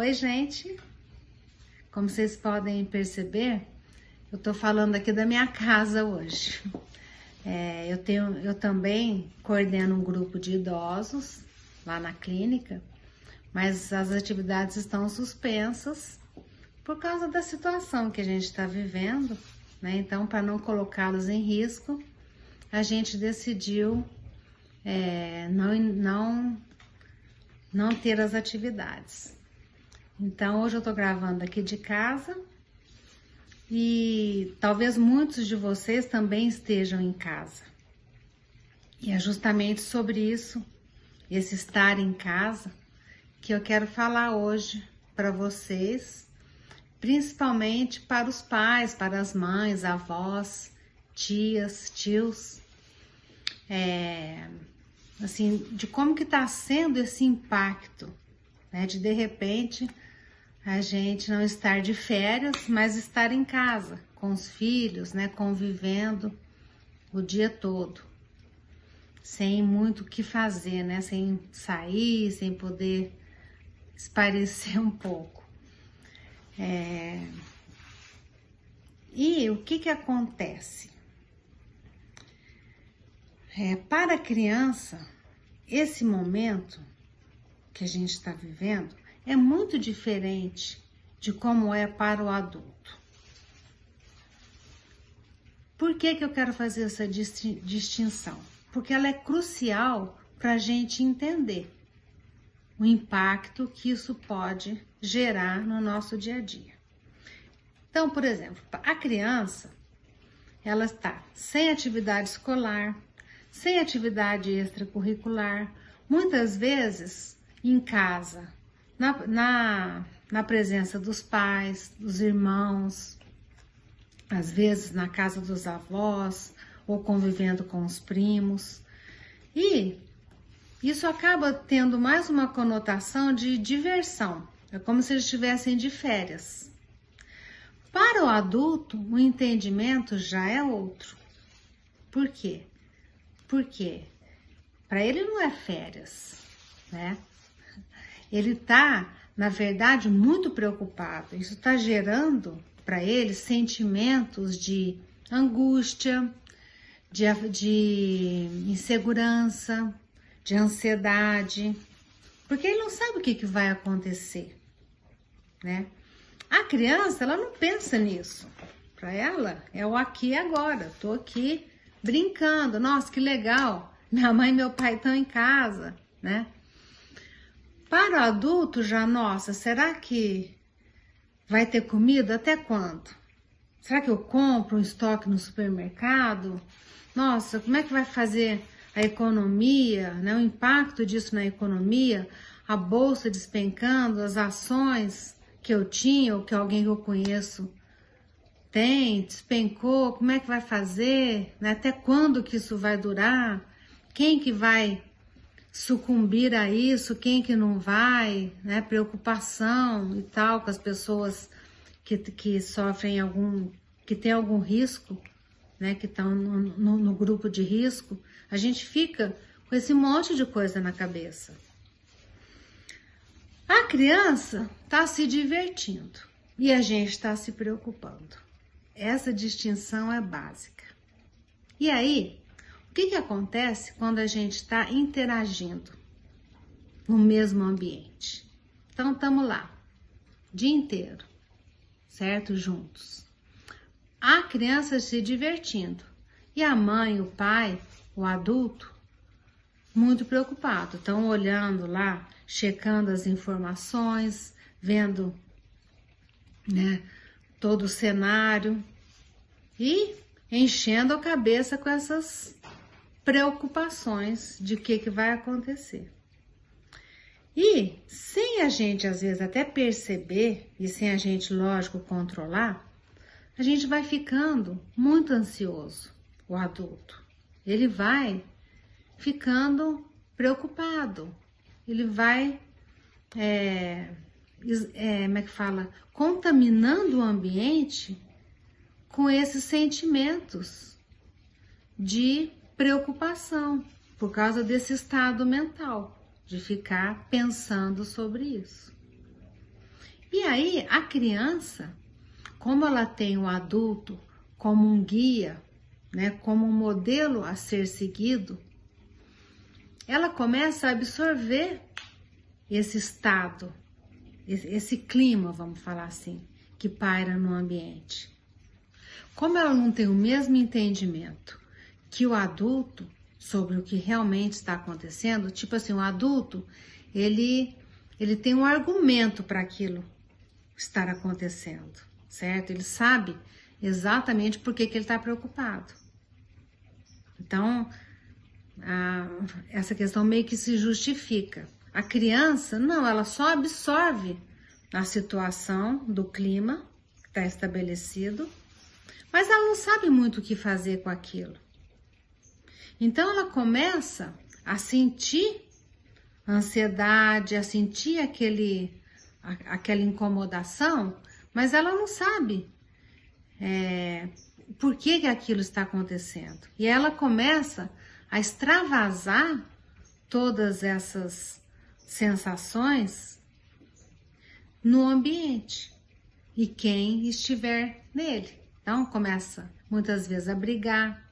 Oi, gente! Como vocês podem perceber, eu tô falando aqui da minha casa hoje. Eu também coordeno um grupo de idosos lá na clínica, mas as atividades estão suspensas por causa da situação que a gente está vivendo, né? Então, para não colocá-los em risco, a gente decidiu não ter as atividades. Então, hoje eu tô gravando aqui de casa e talvez muitos de vocês também estejam em casa. E é justamente sobre isso, esse estar em casa, que eu quero falar hoje para vocês, principalmente para os pais, para as mães, avós, tias, tios, assim, de como que está sendo esse impacto, né, de repente a gente não estar de férias, mas estar em casa com os filhos, né, convivendo o dia todo, sem muito o que fazer, né, sem sair, sem poder espairecer um pouco. E o que acontece? Para a criança, esse momento que a gente está vivendo é muito diferente de como é para o adulto. Por que eu quero fazer essa distinção? Porque ela é crucial para a gente entender o impacto que isso pode gerar no nosso dia a dia. Então, por exemplo, a criança, ela está sem atividade escolar, sem atividade extracurricular, muitas vezes em casa, na presença dos pais, dos irmãos, às vezes na casa dos avós, ou convivendo com os primos. E isso acaba tendo mais uma conotação de diversão, é como se eles estivessem de férias. Para o adulto, o entendimento já é outro. Por quê? Porque para ele não é férias, né? Ele está, na verdade, muito preocupado. Isso está gerando para ele sentimentos de angústia, de insegurança, de ansiedade, porque ele não sabe o que vai acontecer, né? A criança, ela não pensa nisso. Para ela, é o aqui e agora. Tô aqui brincando. Nossa, que legal. Minha mãe e meu pai estão em casa, né? Para o adulto já, nossa, será que vai ter comida até quando? Será que eu compro um estoque no supermercado? Nossa, como é que vai fazer a economia, né? O impacto disso na economia, a bolsa despencando, as ações que eu tinha ou que alguém que eu conheço tem, despencou, como é que vai fazer? Né? Até quando que isso vai durar? Quem que vai sucumbir a isso, quem que não vai, né? Preocupação e tal com as pessoas que sofrem que tem algum risco, né? Que estão no grupo de risco. A gente fica com esse monte de coisa na cabeça. A criança está se divertindo e a gente está se preocupando. Essa distinção é básica. E aí, o que acontece quando a gente está interagindo no mesmo ambiente? Então, estamos lá, o dia inteiro, certo? Juntos. A criança se divertindo e a mãe, o pai, o adulto, muito preocupado. Estão olhando lá, checando as informações, vendo, né, todo o cenário e enchendo a cabeça com essas preocupações de o que vai acontecer. E sem a gente, às vezes, até perceber, e sem a gente, lógico, controlar, a gente vai ficando muito ansioso, o adulto. Ele vai ficando preocupado, ele vai, como é que fala? Contaminando o ambiente com esses sentimentos de preocupação, por causa desse estado mental, de ficar pensando sobre isso. E aí, a criança, como ela tem o adulto como um guia, né, como um modelo a ser seguido, ela começa a absorver esse estado, esse clima, vamos falar assim, que paira no ambiente. Como ela não tem o mesmo entendimento que o adulto sobre o que realmente está acontecendo, tipo assim, o adulto, ele tem um argumento para aquilo estar acontecendo, certo? Ele sabe exatamente por que ele está preocupado. Então, essa questão meio que se justifica. A criança, não, ela só absorve a situação do clima que está estabelecido, mas ela não sabe muito o que fazer com aquilo. Então, ela começa a sentir ansiedade, a sentir aquela incomodação, mas ela não sabe por que aquilo está acontecendo. E ela começa a extravasar todas essas sensações no ambiente e quem estiver nele. Então começa muitas vezes a brigar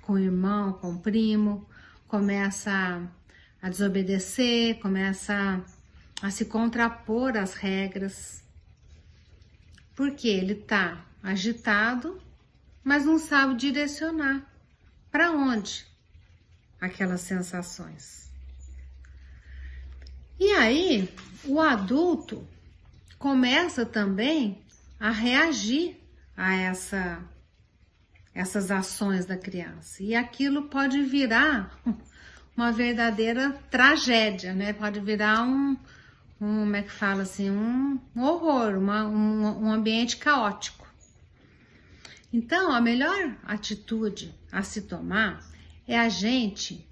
com o irmão, com o primo, começa a desobedecer, começa a se contrapor às regras, porque ele está agitado, mas não sabe direcionar para onde aquelas sensações. E aí, o adulto começa também a reagir a essas ações da criança. E aquilo pode virar uma verdadeira tragédia, né? Pode virar como é que fala assim, um horror, um ambiente caótico. Então, a melhor atitude a se tomar é a gente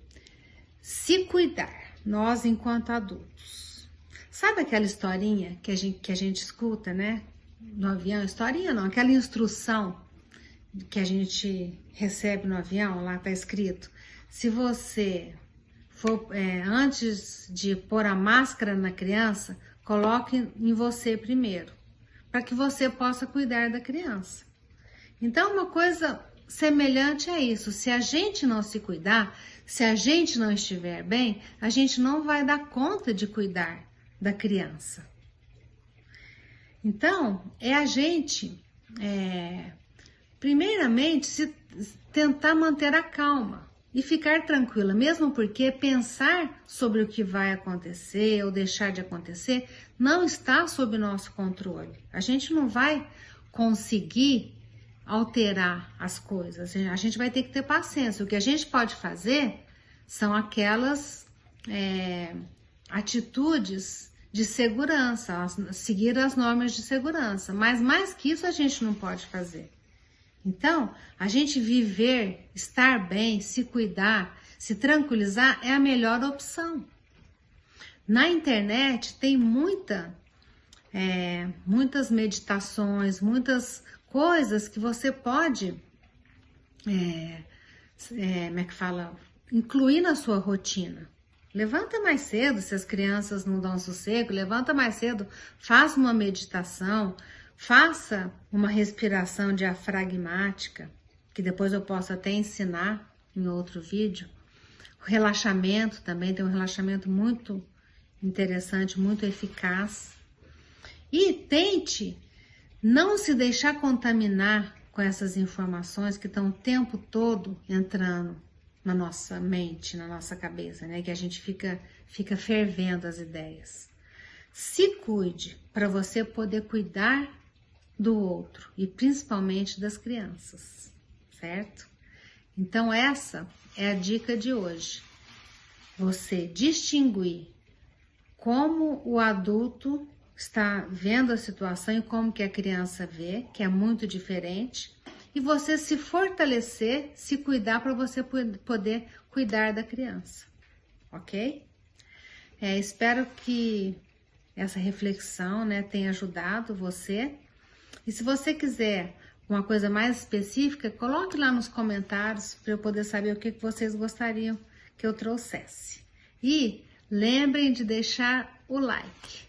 se cuidar, nós enquanto adultos. Sabe aquela historinha que a gente escuta, né? No avião, historinha não, aquela instrução que a gente recebe no avião, lá tá escrito, se você for, antes de pôr a máscara na criança, coloque em você primeiro, para que você possa cuidar da criança. Então, uma coisa semelhante a isso, se a gente não se cuidar, se a gente não estiver bem, a gente não vai dar conta de cuidar da criança. Então, é a gente, primeiramente, tentar manter a calma e ficar tranquila, mesmo porque pensar sobre o que vai acontecer ou deixar de acontecer não está sob nosso controle. A gente não vai conseguir alterar as coisas, a gente vai ter que ter paciência. O que a gente pode fazer são aquelas atitudes de segurança, seguir as normas de segurança, mas mais que isso a gente não pode fazer. Então, a gente viver, estar bem, se cuidar, se tranquilizar é a melhor opção. Na internet tem muitas meditações, muitas coisas que você pode, incluir na sua rotina. Levanta mais cedo, se as crianças não dão sossego, levanta mais cedo, faça uma meditação, faça uma respiração diafragmática, que depois eu posso até ensinar em outro vídeo. O relaxamento também, tem um relaxamento muito interessante, muito eficaz. E tente não se deixar contaminar com essas informações que estão o tempo todo entrando na nossa mente, na nossa cabeça, né? Que a gente fica fervendo as ideias. Se cuide para você poder cuidar do outro e principalmente das crianças, certo? Então essa é a dica de hoje. Você distinguir como o adulto está vendo a situação e como que a criança vê, que é muito diferente, e você se fortalecer, se cuidar para você poder cuidar da criança, ok? Espero que essa reflexão, né, tenha ajudado você. E se você quiser uma coisa mais específica, coloque lá nos comentários para eu poder saber o que vocês gostariam que eu trouxesse. E lembrem de deixar o like.